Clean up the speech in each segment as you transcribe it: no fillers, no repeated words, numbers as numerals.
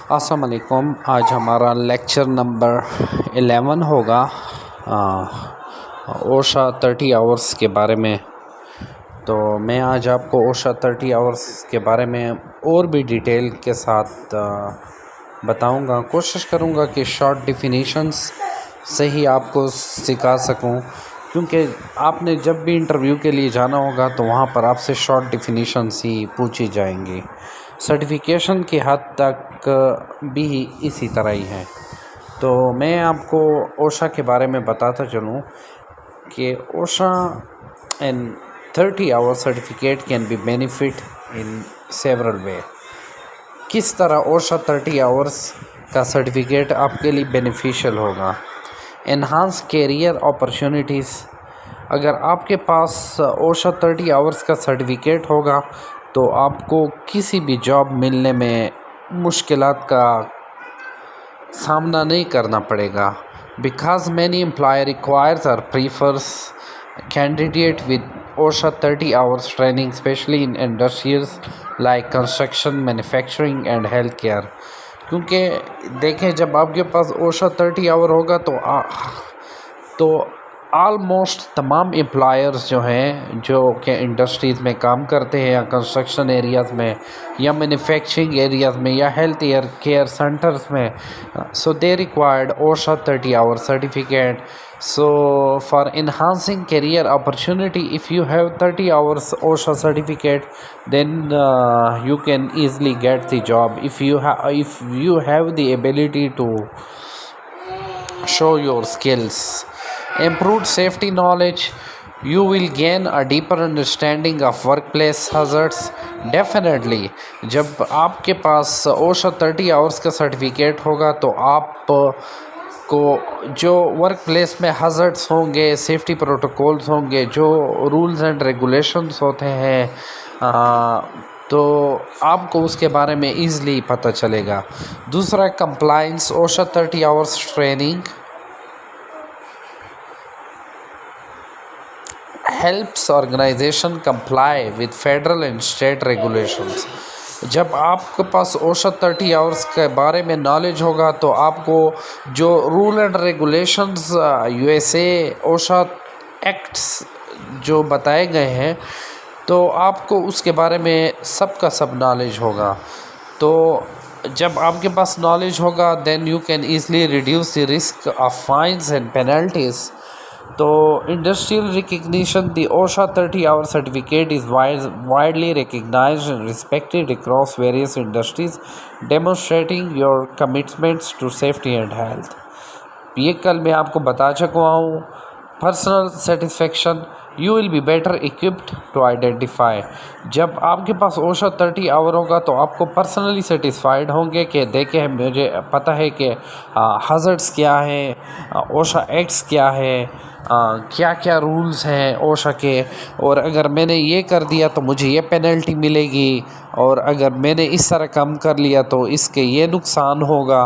अस्सलाम वालेकुम। आज हमारा लेक्चर नंबर 11 होगा ओशा 30 आवर्स के बारे में। तो मैं आज आपको ओशा 30 आवर्स के बारे में और भी डिटेल के साथ बताऊंगा। कोशिश करूंगा कि शॉर्ट डिफिनीशंस से ही आपको सिखा सकूं, क्योंकि आपने जब भी इंटरव्यू के लिए जाना होगा तो वहाँ पर आपसे शॉर्ट डिफिनीशंस ही पूछी जाएंगी। सर्टिफिकेशन की हद तक भी इसी तरह ही है। तो मैं आपको ओशा के बारे में बताता चलूँ कि OSHA and 30 hour certificate can be benefit in several way. किस तरह ओशा 30 आवर्स का सर्टिफिकेट आपके लिए बेनिफिशियल होगा। Enhance career opportunities. अगर आपके पास ओशा 30 आवर्स का सर्टिफिकेट होगा तो आपको किसी भी जॉब मिलने में मुश्किलात का सामना नहीं करना पड़ेगा। बिकॉज मैनी एम्प्लॉयर रिक्वायर्स और prefers candidate with OSHA 30 hours training, specially in industries like construction, manufacturing and health care. क्योंकि देखें, जब आपके पास ओशा 30 आवर होगा तो आलमोस्ट तमाम एम्प्लॉयर्स जो हैं, जो कि इंडस्ट्रीज़ में काम करते हैं या कंस्ट्रक्शन एरियाज़ में या मैन्युफैक्चरिंग एरियाज़ में या हेल्थ केयर सेंटर्स में, so they required OSHA 30 hour certificate. So for enhancing career opportunity, if you have 30 hours OSHA certificate, then you can easily get the job. If you have the ability to show your skills. Improved safety knowledge. You will gain a deeper understanding of workplace hazards. Definitely, जब आपके पास OSHA 30 hours का certificate होगा तो आप को जो work place में हज़र्ड्स होंगे, सेफ्टी प्रोटोकॉल्स होंगे, जो रूल्स एंड रेगुलेशंस होते हैं, तो आपको उसके बारे में ईज़िली पता चलेगा. दूसरा, compliance. OSHA 30 hours training helps organisation comply with federal and state regulations. जब आपके पास ओशा 30 आवर्स के बारे में नॉलेज होगा तो आपको जो rule and regulations USA OSHA acts जो बताए गए हैं, तो आपको उसके बारे में सब का सब नॉलेज होगा. तो जब आपके पास नॉलेज होगा, then you can easily reduce the risk of fines and penalties. तो industrial recognition. The OSHA 30 hour certificate is widely recognized and respected across various industries, demonstrating your commitments to safety and health. ये कल मैं आपको बता चुका हूँ. Personal satisfaction. You will be better equipped to identify. जब आपके पास ओशा 30 आवर होगा तो आपको पर्सनली सेटिस्फाइड होंगे कि देखें, मुझे पता है कि हज़र्ड्स क्या हैं, ओशा एक्ट्स क्या है, क्या क्या रूल्स हैं ओशा के, और अगर मैंने ये कर दिया तो मुझे ये पेनल्टी मिलेगी, और अगर मैंने इस तरह काम कर लिया तो इसके ये नुकसान होगा.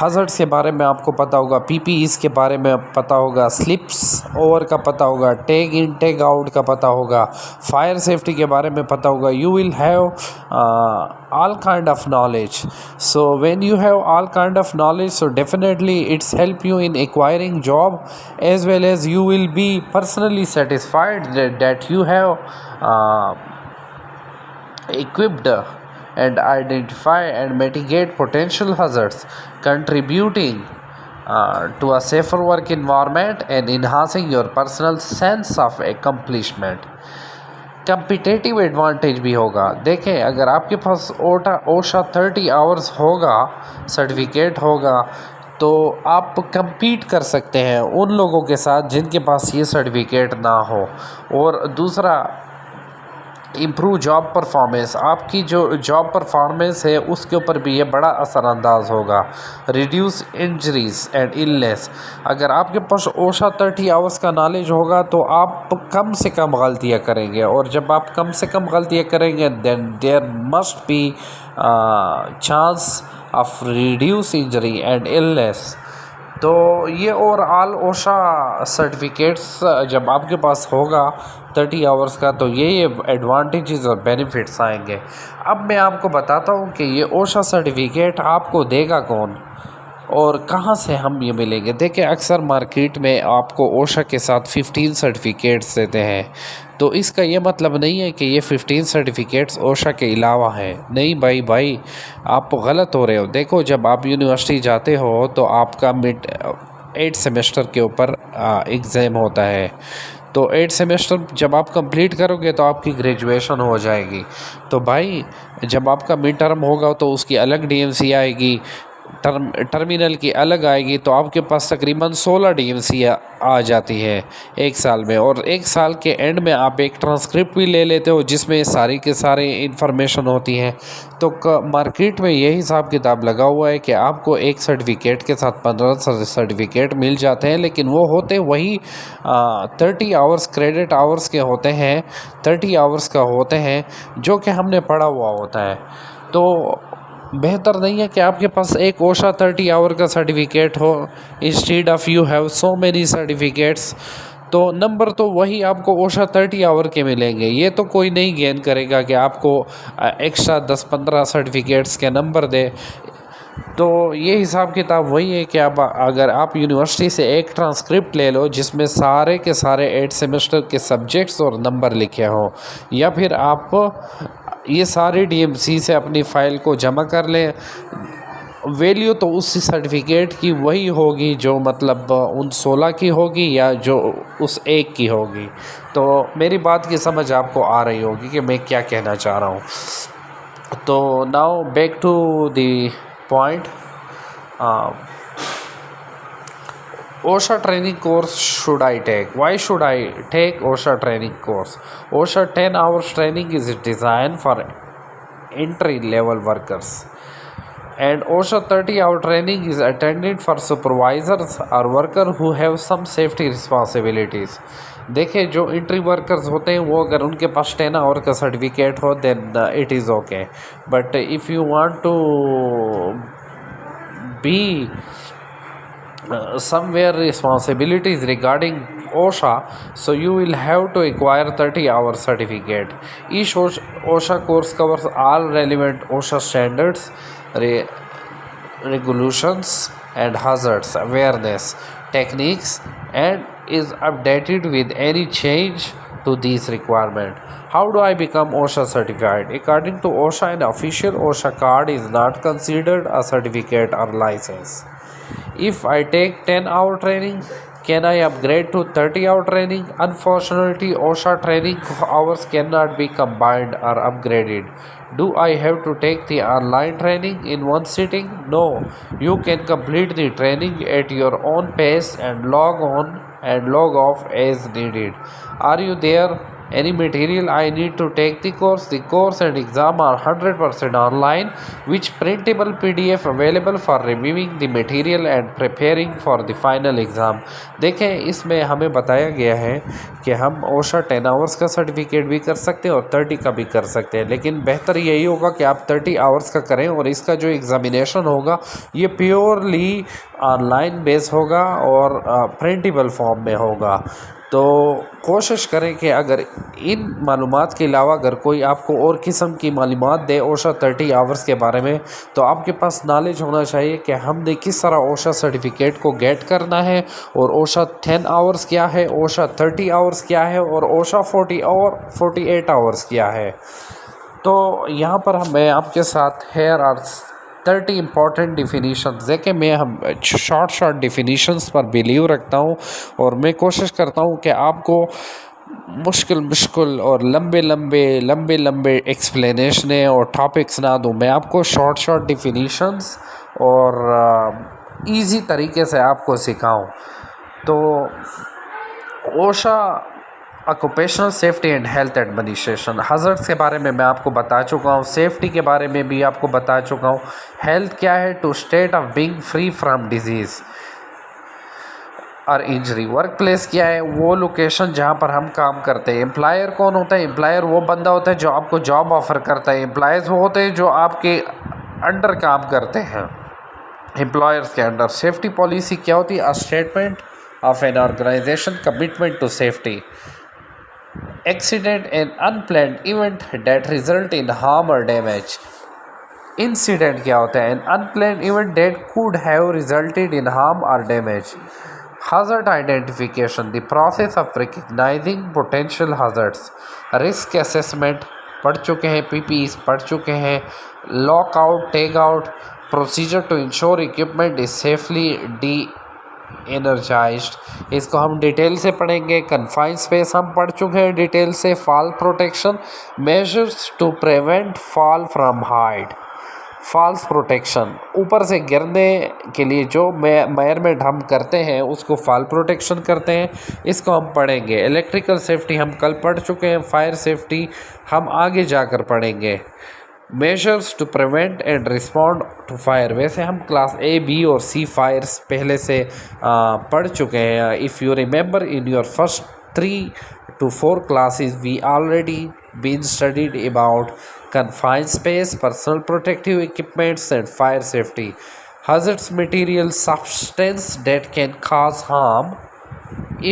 हज़र्ड्स के बारे में आपको पता होगा, पीपीईज़ के बारे में पता होगा, स्लिप्स ओवर का पता होगा, टेक इन टेक आउट का पता होगा, फायर सेफ्टी के बारे में पता होगा. You will have all kind of knowledge. So when you have all kind of knowledge, so definitely it's help you in acquiring job, as well as you will be personally satisfied that you have equipped and identify and mitigate potential hazards, contributing to a safer work environment and enhancing your personal sense of accomplishment. Competitive advantage भी होगा. देखें, अगर आपके पास ओशा 30 hours होगा, certificate होगा, तो आप compete कर सकते हैं उन लोगों के साथ जिनके पास ये सर्टिफिकेट ना हो. और दूसरा, इम्प्रूव जॉब परफॉर्मेंस. आपकी जो जॉब परफॉर्मेंस है उसके ऊपर भी ये बड़ा असरानंदाज होगा. Reduce injuries and illness. अगर आपके पास ओशा 30 आवर्स का नॉलेज होगा तो आप कम से कम गलतियाँ करेंगे, और जब आप कम से कम गलतियाँ करेंगे, then there must be chance of reduce injury and illness. तो ये ओवरऑल ओशा सर्टिफिकेट्स जब आपके पास होगा 30 आवर्स का, तो ये एडवांटेजेस और बेनिफिट्स आएंगे। अब मैं आपको बताता हूँ कि ये ओशा सर्टिफिकेट आपको देगा कौन और कहाँ से हम ये मिलेंगे। देखिए, अक्सर मार्केट में आपको ओशा के साथ 15 सर्टिफिकेट्स देते हैं, तो इसका ये मतलब नहीं है कि ये 15 सर्टिफिकेट्स ओशा के अलावा हैं। नहीं भाई, आप गलत हो रहे हो। देखो, जब आप यूनिवर्सिटी जाते हो तो आपका 8 सेमेस्टर के ऊपर एग्ज़ाम होता है। तो 8 सेमेस्टर जब आप कंप्लीट करोगे तो आपकी ग्रेजुएशन हो जाएगी। तो भाई, जब आपका मिड टर्म होगा तो उसकी अलग डीएमसी आएगी, टर्मिनल की अलग आएगी, तो आपके पास तकरीबन 16 डीएमसी आ जाती है एक साल में। और एक साल के एंड में आप एक ट्रांसक्रिप्ट भी ले लेते हो जिसमें सारी के सारे इंफॉर्मेशन होती हैं। तो मार्केट में यही हिसाब किताब लगा हुआ है कि आपको एक सर्टिफिकेट के साथ 15 सर्टिफिकेट मिल जाते हैं, लेकिन वो होते वही 30 आवर्स क्रेडिट आवर्स के होते हैं, 30 आवर्स का होते हैं जो कि हमने पढ़ा हुआ होता है। तो बेहतर नहीं है कि आपके पास एक ओशा 30 आवर का सर्टिफिकेट हो instead of you have so many certificates. तो नंबर तो वही आपको ओशा 30 आवर के मिलेंगे। ये तो कोई नहीं गेन करेगा कि आपको एक्स्ट्रा 10-15 सर्टिफिकेट्स के नंबर दे। तो ये हिसाब किताब वही है कि अगर आप यूनिवर्सिटी से एक ट्रांसक्रिप्ट ले लो जिसमें सारे के सारे 8 सेमेस्टर के सब्जेक्ट्स और नंबर लिखे हों, या फिर आप ये सारी डीएमसी से अपनी फ़ाइल को जमा कर लें, वैल्यू तो उस सर्टिफिकेट की वही होगी जो मतलब उन 16 की होगी या जो उस एक की होगी। तो मेरी बात की समझ आपको आ रही होगी कि मैं क्या कहना चाह रहा हूँ। तो now back to the point. OSHA training course should I take? Why should I take OSHA training course? OSHA 10 hours training is designed for entry level workers, and OSHA 30-hour training is intended for supervisors or worker who have some safety responsibilities. देखिए, जो entry workers होते हैं वो अगर उनके पास 10 hour का certificate हो then it is okay, but if you want to be somewhere responsibilities regarding OSHA, so you will have to acquire 30-hour certificate. Each OSHA course covers all relevant OSHA standards, regulations and hazards awareness techniques, and is updated with any change to these requirements. How do I become OSHA certified? According to OSHA, an official OSHA card is not considered a certificate or license. If I take 10-hour training, can I upgrade to 30-hour training? Unfortunately, OSHA training hours cannot be combined or upgraded. Do I have to take the online training in one sitting? No. You can complete the training at your own pace and log on and log off as needed. Are you there? Any material I need to take the course? The course and exam are 100% online, which printable PDF available for reviewing the material and preparing for the final exam. देखें, इसमें हमें बताया गया है कि हम OSHA 10 hours का certificate भी कर सकते हैं और 30 का भी कर सकते हैं, लेकिन बेहतर यही होगा कि आप 30 आवर्स का करें और इसका जो एग्ज़ामिनेशन होगा ये प्योरली ऑनलाइन बेस होगा और प्रिंटेबल फॉर्म में होगा। तो कोशिश करें कि अगर इन मालूमात के अलावा अगर कोई आपको और किस्म की मालूमात दे OSHA 30 आवर्स के बारे में, तो आपके पास नॉलेज होना चाहिए कि हमने किस तरह OSHA सर्टिफिकेट को गेट करना है, और OSHA 10 आवर्स क्या है, OSHA 30 आवर्स क्या है, और OSHA 40 और 48 आवर्स क्या है। तो यहाँ पर मैं आपके साथ हेयर आर 30 इम्पॉर्टेंट डिफिनीशंस देखें। मैं हम शॉर्ट डिफिनीशंस पर बिलीव रखता हूँ और मैं कोशिश करता हूँ कि आपको मुश्किल और लंबे एक्सप्लेनेशनें और टॉपिक्स ना दूँ। मैं आपको शॉर्ट डिफिनीशंस और इजी तरीके से आपको सिखाऊँ। तो OSHA occupational safety and health administration, hazards के बारे में मैं आपको बता चुका हूँ, सेफ्टी के बारे में भी आपको बता चुका हूँ। हेल्थ क्या है? To state of being free from disease और इंजरी। वर्क प्लेस क्या है? वो लोकेशन जहाँ पर हम काम करते हैं। एम्प्लॉयर कौन होता है? एम्प्लॉयर वो बंदा होता है जो आपको जॉब ऑफ़र करता है। एम्प्लॉयज़ वो होते हैं जो आपके अंडर काम करते हैं। एम्प्लॉयर्स के अंडर। सेफ्टी पॉलिसी क्या होती है? A statement of an organisation commitment to safety, accident and unplanned event that result in harm और डैमेज। इंसिडेंट क्या होता है? An unplanned event that could have resulted in harm और damage. hazard identification, the process of recognizing potential hazards। risk assessment पढ़ चुके हैं, PPEs पढ़ चुके हैं, lock out, tag out, procedure to ensure equipment is safely de-energised, इसको हम detail से पढ़ेंगे। कन्फाइंड स्पेस हम पढ़ चुके हैं डिटेल से। Fall protection, measures to prevent fall from height. Falls protection, ऊपर से गिरने के लिए जो मेजरमेंट हम करते हैं उसको फॉल प्रोटेक्शन करते हैं, इसको हम पढ़ेंगे। इलेक्ट्रिकल सेफ्टी हम कल पढ़ चुके हैं, फायर सेफ्टी हम आगे जाकर पढ़ेंगे। Measures to prevent and respond to fire, वैसे हम क्लास A, B और C फायर्स पहले से पढ़ चुके हैं। If you remember in your first 3 to 4 classes we already been studied about confined space, personal protective equipments and fire safety. Hazardous material, substance that can cause harm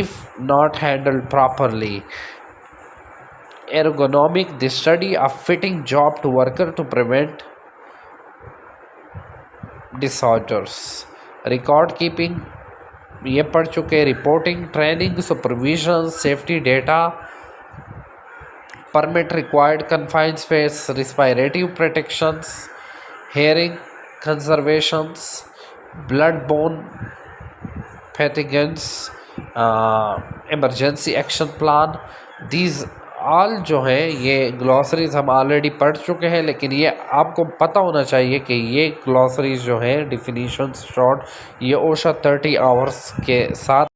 if not handled properly. Ergonomic, the study of fitting job to worker to prevent disorders. Record keeping ये पढ़ चुके। Reporting, training, supervision, safety data, permit required confined space, respiratory protections, hearing conservations, bloodborne pathogens, emergency action plan. These all जो है ये ग्लॉसरीज हम already पढ़ चुके हैं, लेकिन ये आपको पता होना चाहिए कि ये ग्लॉसरीज जो है डिफिनीशंस शॉर्ट, ये ओशा 30 आवर्स के साथ